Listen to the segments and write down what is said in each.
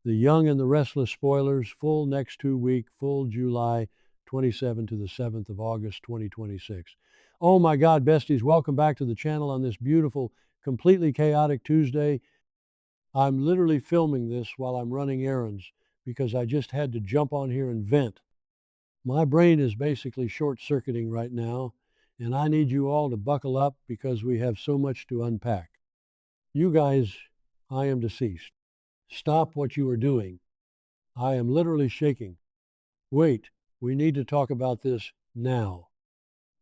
The Young and the Restless spoilers, full next 2 week, full July 27 to the 7th of August 2026. Oh my God, besties, welcome back to the channel on this beautiful, completely chaotic Tuesday. I'm literally filming this while I'm running errands because I just had to jump on here and vent. My brain is basically short-circuiting right now, and I need you all to buckle up because we have so much to unpack. You guys, I am deceased. Stop what you are doing. I am literally shaking. Wait, we need to talk about this now.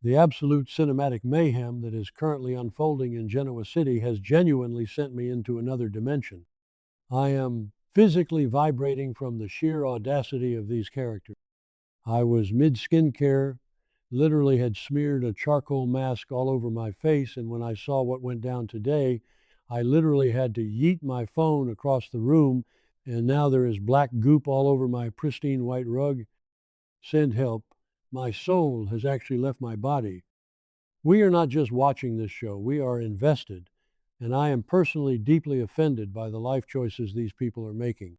The absolute cinematic mayhem that is currently unfolding in Genoa City has genuinely sent me into another dimension. I am physically vibrating from the sheer audacity of these characters. I was mid-skincare, literally had smeared a charcoal mask all over my face, and when I saw what went down today, I literally had to yeet my phone across the room, and now there is black goop all over my pristine white rug. Send help. My soul has actually left my body. We are not just watching this show, we are invested, and I am personally deeply offended by the life choices these people are making.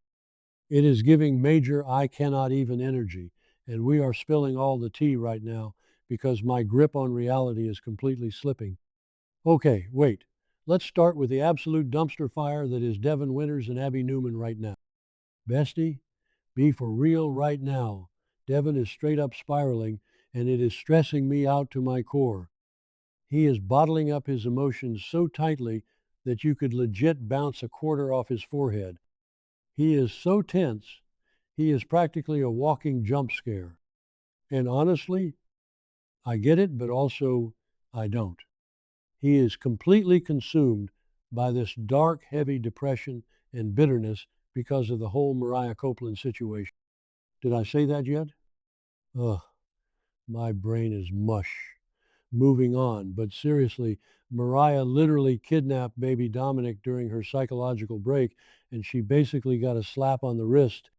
It is giving major I cannot even energy, and we are spilling all the tea right now because my grip on reality is completely slipping. Okay, wait. Let's start with the absolute dumpster fire that is Devin Winters and Abby Newman right now. Bestie, be for real right now. Devin is straight up spiraling, and it is stressing me out to my core. He is bottling up his emotions so tightly that you could legit bounce a quarter off his forehead. He is so tense, he is practically a walking jump scare. And honestly, I get it, but also I don't. He is completely consumed by this dark, heavy depression and bitterness because of the whole Mariah Copeland situation. Did I say that yet? Ugh, my brain is mush. Moving on, but seriously, Mariah literally kidnapped baby Dominic during her psychological break, and she basically got a slap on the wrist.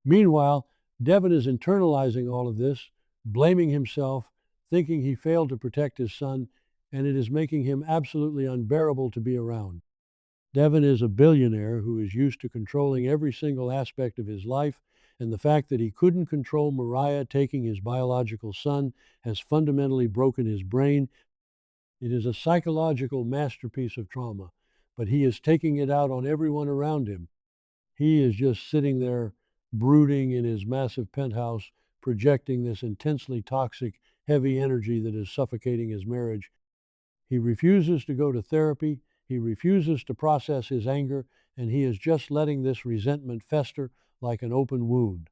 Meanwhile, Devin is internalizing all of this, blaming himself, thinking he failed to protect his son, and it is making him absolutely unbearable to be around. Devin is a billionaire who is used to controlling every single aspect of his life, and the fact that he couldn't control Mariah taking his biological son has fundamentally broken his brain. It is a psychological masterpiece of trauma, but he is taking it out on everyone around him. He is just sitting there brooding in his massive penthouse, projecting this intensely toxic, heavy energy that is suffocating his marriage. He refuses to go to therapy. He refuses to process his anger, and he is just letting this resentment fester like an open wound.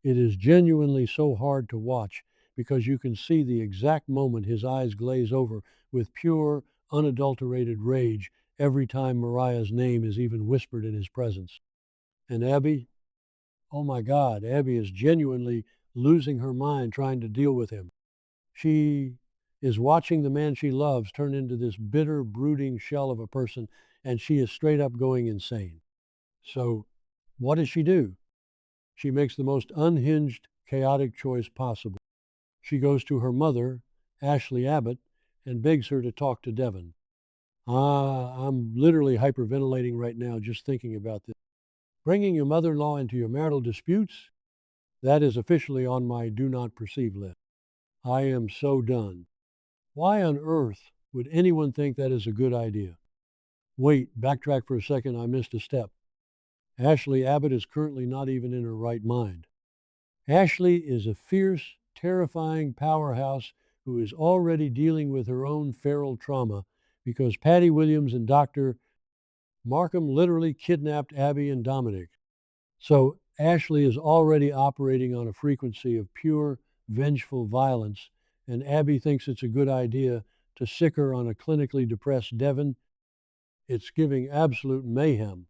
It is genuinely so hard to watch because you can see the exact moment his eyes glaze over with pure, unadulterated rage every time Mariah's name is even whispered in his presence. And Abby, oh my God, Abby is genuinely losing her mind trying to deal with him. She is watching the man she loves turn into this bitter, brooding shell of a person, and she is straight up going insane. So, what does she do? She makes the most unhinged, chaotic choice possible. She goes to her mother, Ashley Abbott, and begs her to talk to Devin. I'm literally hyperventilating right now just thinking about this. Bringing your mother-in-law into your marital disputes? That is officially on my do not perceive list. I am so done. Why on earth would anyone think that is a good idea? Wait, backtrack for a second, I missed a step. Ashley Abbott is currently not even in her right mind. Ashley is a fierce, terrifying powerhouse who is already dealing with her own feral trauma because Patty Williams and Dr. Markham literally kidnapped Abby and Dominic. So Ashley is already operating on a frequency of pure, vengeful violence, and Abby thinks it's a good idea to sick her on a clinically depressed Devin. It's giving absolute mayhem.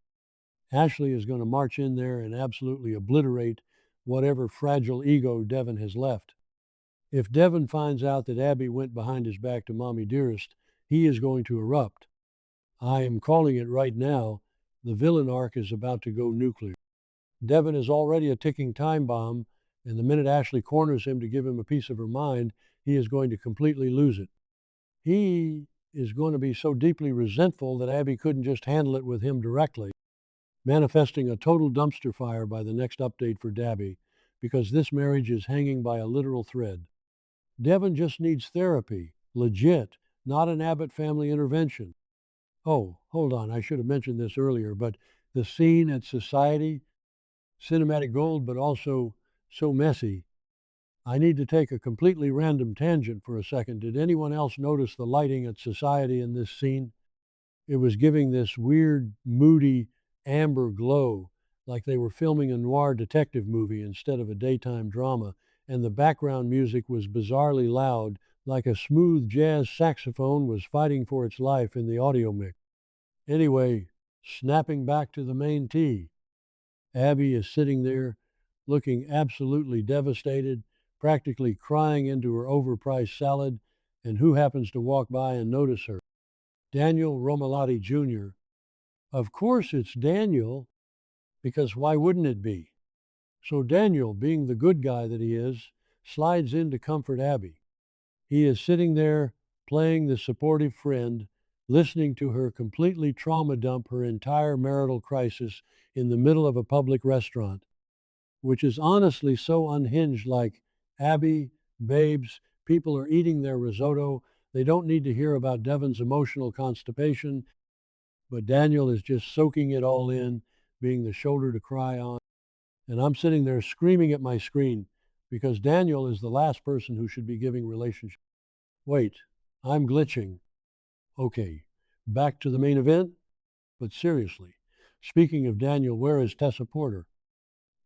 Ashley is going to march in there and absolutely obliterate whatever fragile ego Devin has left. If Devin finds out that Abby went behind his back to Mommy Dearest, he is going to erupt. I am calling it right now. The villain arc is about to go nuclear. Devin is already a ticking time bomb, and the minute Ashley corners him to give him a piece of her mind, he is going to completely lose it. He is going to be so deeply resentful that Abby couldn't just handle it with him directly. manifesting a total dumpster fire by the next update for Dabby, because this marriage is hanging by a literal thread. Devon just needs therapy, legit, not an Abbott family intervention. Oh, hold on, I should have mentioned this earlier, but the scene at Society, cinematic gold, but also so messy. I need to take a completely random tangent for a second. Did anyone else notice the lighting at Society in this scene? It was giving this weird, moody, amber glow, like they were filming a noir detective movie instead of a daytime drama, and the background music was bizarrely loud, like a smooth jazz saxophone was fighting for its life in the audio mix. Anyway, snapping back to the main tee, Abby is sitting there looking absolutely devastated, practically crying into her overpriced salad, and who happens to walk by and notice her? Daniel Romalotti Jr. Of course it's Daniel, because why wouldn't it be? So Daniel, being the good guy that he is, slides in to comfort Abby. He is sitting there playing the supportive friend, listening to her completely trauma dump her entire marital crisis in the middle of a public restaurant, which is honestly so unhinged, like, Abby, babes, people are eating their risotto. They don't need to hear about Devon's emotional constipation, but Daniel is just soaking it all in, being the shoulder to cry on. And I'm sitting there screaming at my screen because Daniel is the last person who should be giving relationship. Wait, I'm glitching. Okay, back to the main event? But seriously, speaking of Daniel, where is Tessa Porter?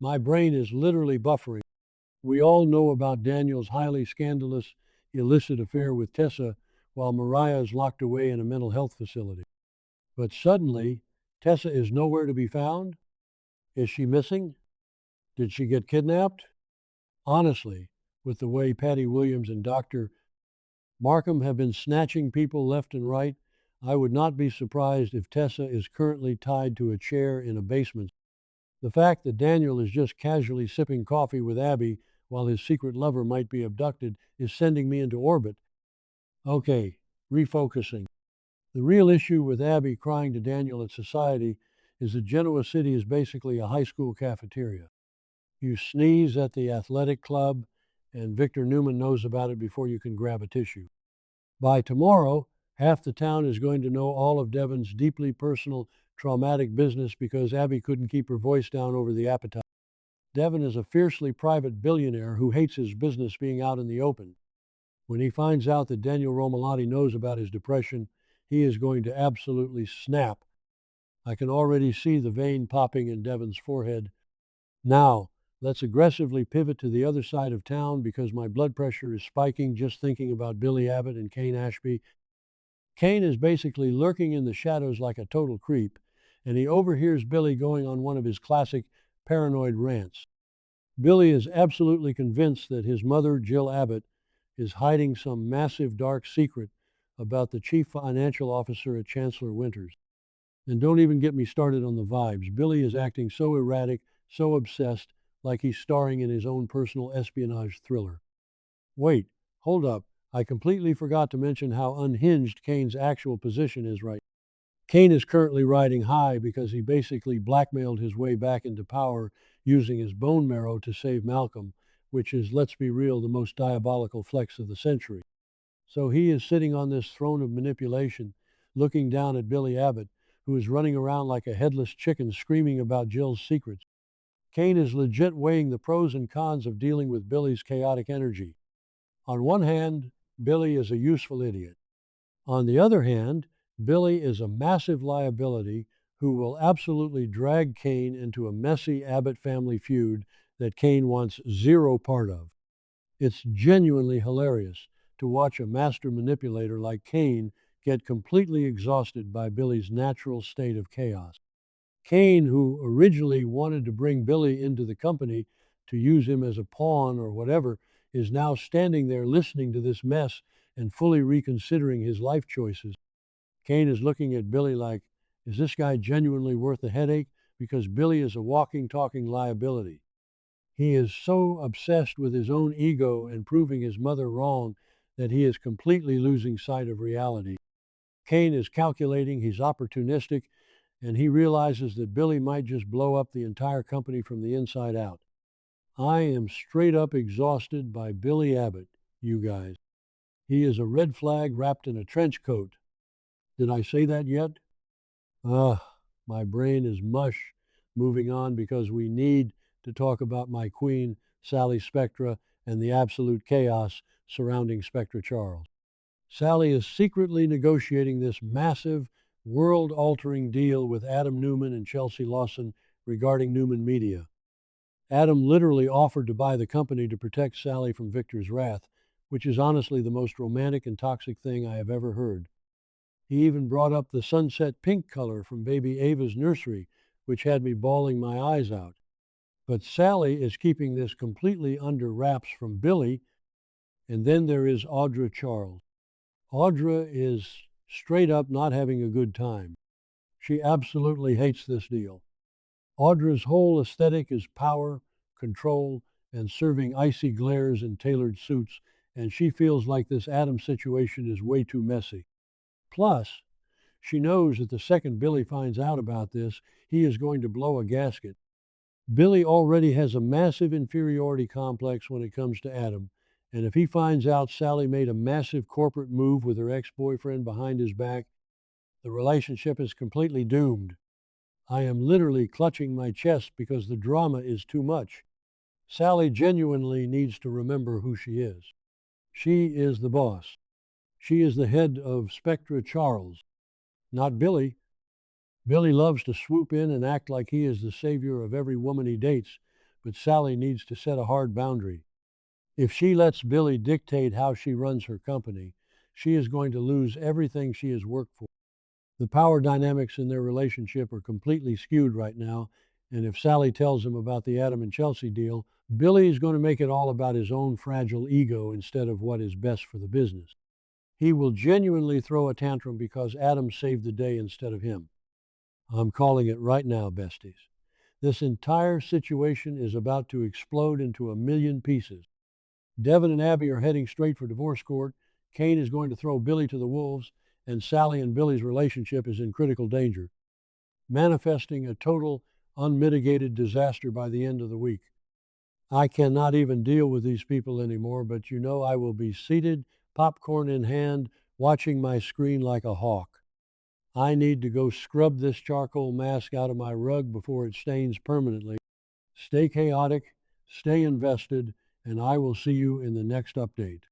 My brain is literally buffering. We all know about Daniel's highly scandalous, illicit affair with Tessa while Mariah is locked away in a mental health facility. But suddenly, Tessa is nowhere to be found? Is she missing? Did she get kidnapped? Honestly, with the way Patty Williams and Dr. Markham have been snatching people left and right, I would not be surprised if Tessa is currently tied to a chair in a basement. The fact that Daniel is just casually sipping coffee with Abby while his secret lover might be abducted is sending me into orbit. Okay, refocusing. The real issue with Abby crying to Daniel at Society is that Genoa City is basically a high school cafeteria. You sneeze at the athletic club, and Victor Newman knows about it before you can grab a tissue. By tomorrow, half the town is going to know all of Devon's deeply personal, traumatic business because Abby couldn't keep her voice down over the appetite. Devon is a fiercely private billionaire who hates his business being out in the open. When he finds out that Daniel Romalotti knows about his depression, he is going to absolutely snap. I can already see the vein popping in Devon's forehead. Now, let's aggressively pivot to the other side of town because my blood pressure is spiking just thinking about Billy Abbott and Kane Ashby. Kane is basically lurking in the shadows like a total creep, and he overhears Billy going on one of his classic paranoid rants. Billy is absolutely convinced that his mother, Jill Abbott, is hiding some massive dark secret about the chief financial officer at Chancellor Winters. And don't even get me started on the vibes. Billy is acting so erratic, so obsessed, like he's starring in his own personal espionage thriller. Wait, hold up. I completely forgot to mention how unhinged Kane's actual position is right now. Kane is currently riding high because he basically blackmailed his way back into power using his bone marrow to save Malcolm, which is, let's be real, the most diabolical flex of the century. So he is sitting on this throne of manipulation, looking down at Billy Abbott, who is running around like a headless chicken screaming about Jill's secrets. Kane is legit weighing the pros and cons of dealing with Billy's chaotic energy. On one hand, Billy is a useful idiot. On the other hand, Billy is a massive liability who will absolutely drag Kane into a messy Abbott family feud that Kane wants zero part of. It's genuinely hilarious to watch a master manipulator like Kane get completely exhausted by Billy's natural state of chaos. Kane, who originally wanted to bring Billy into the company to use him as a pawn or whatever, is now standing there listening to this mess and fully reconsidering his life choices. Kane is looking at Billy like, is this guy genuinely worth a headache? Because Billy is a walking, talking liability. He is so obsessed with his own ego and proving his mother wrong that he is completely losing sight of reality. Kane is calculating, he's opportunistic, and he realizes that Billy might just blow up the entire company from the inside out. I am straight up exhausted by Billy Abbott, you guys. He is a red flag wrapped in a trench coat. Did I say that yet? My brain is mush. Moving on, because we need to talk about my queen, Sally Spectra, and the absolute chaos surrounding Spectra Charles. Sally is secretly negotiating this massive, world-altering deal with Adam Newman and Chelsea Lawson regarding Newman Media. Adam literally offered to buy the company to protect Sally from Victor's wrath, which is honestly the most romantic and toxic thing I have ever heard. He even brought up the sunset pink color from baby Ava's nursery, which had me bawling my eyes out. But Sally is keeping this completely under wraps from Billy. And then there is Audra Charles. Audra is straight up not having a good time. She absolutely hates this deal. Audra's whole aesthetic is power, control, and serving icy glares in tailored suits, and she feels like this Adam situation is way too messy. Plus, she knows that the second Billy finds out about this, he is going to blow a gasket. Billy already has a massive inferiority complex when it comes to Adam, and if he finds out Sally made a massive corporate move with her ex-boyfriend behind his back, the relationship is completely doomed. I am literally clutching my chest because the drama is too much. Sally genuinely needs to remember who she is. She is the boss. She is the head of Spectra Charles, not Billy. Billy loves to swoop in and act like he is the savior of every woman he dates, but Sally needs to set a hard boundary. If she lets Billy dictate how she runs her company, she is going to lose everything she has worked for. The power dynamics in their relationship are completely skewed right now, and if Sally tells him about the Adam and Chelsea deal, Billy is going to make it all about his own fragile ego instead of what is best for the business. He will genuinely throw a tantrum because Adam saved the day instead of him. I'm calling it right now, besties. This entire situation is about to explode into a million pieces. Devin and Abby are heading straight for divorce court. Kane is going to throw Billy to the wolves, and Sally and Billy's relationship is in critical danger, manifesting a total, unmitigated disaster by the end of the week. I cannot even deal with these people anymore, but you know I will be seated, popcorn in hand, watching my screen like a hawk. I need to go scrub this charcoal mask out of my rug before it stains permanently. Stay chaotic, stay invested, and I will see you in the next update.